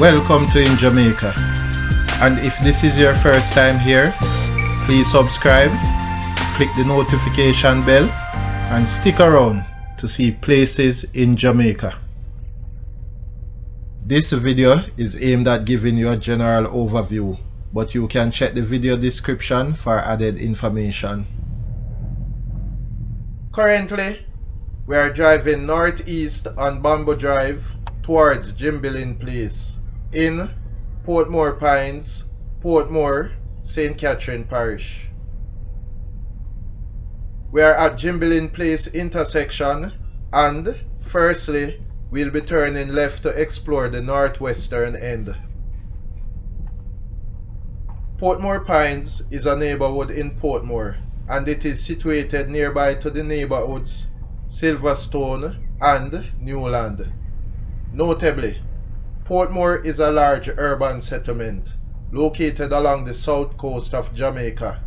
Welcome to InJamaica, and if this is your first time here, please subscribe, click the notification bell and stick around to see places in Jamaica. This video is aimed at giving you a general overview, but you can check the video description for added information. Currently, we are driving northeast on Bamboo Drive towards Jimbling Place in Portmore Pines, Portmore, St. Catherine Parish. We are at Jimbling Place intersection, and firstly we'll be turning left to explore the northwestern end. Portmore Pines is a neighborhood in Portmore, and it is situated nearby to the neighborhoods Silverstone and Newland. Notably, Portmore is a large urban settlement located along the south coast of Jamaica.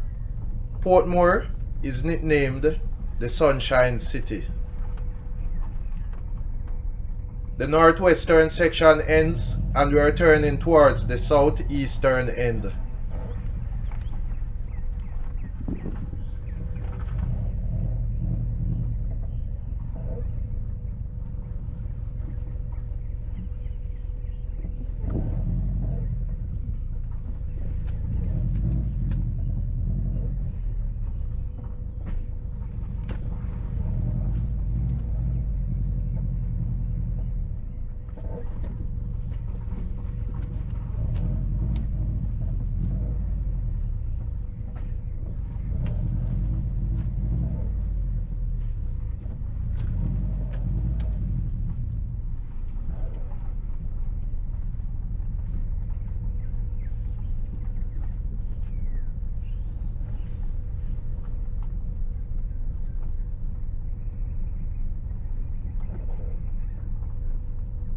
Portmore is nicknamed the Sunshine City. The northwestern section ends and we are turning towards the southeastern end.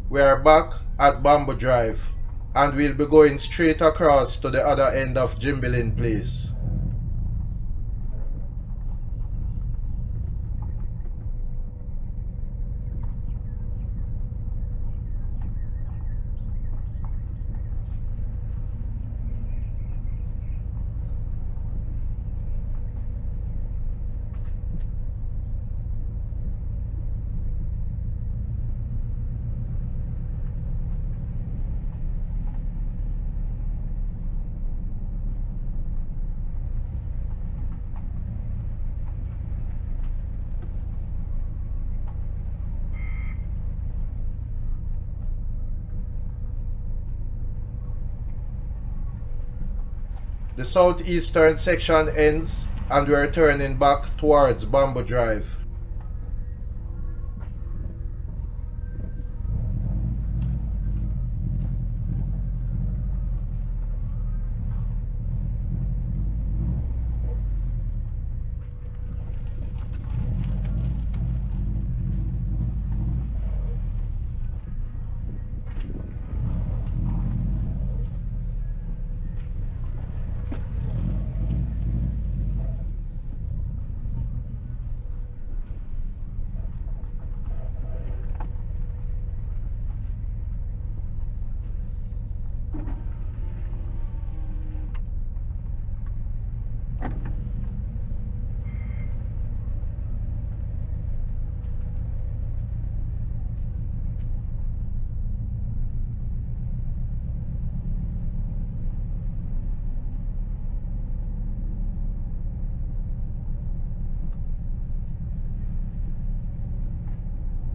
We are back at Bamboo Drive and we'll be going straight across to the other end of Jimbling Place. The southeastern section ends and we are turning back towards Bamboo Drive.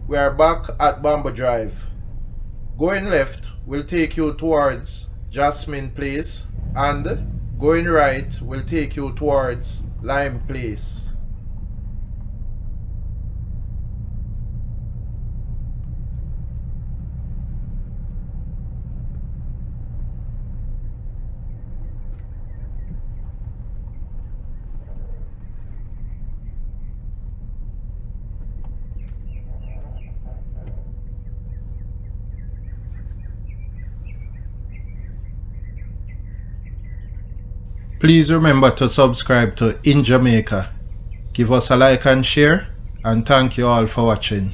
We are back at Bamboo Drive. Going left will take you towards Jasmine Place and going right will take you towards Lime Place. Please remember to subscribe to InJamaica. Give us a like and share, and thank you all for watching.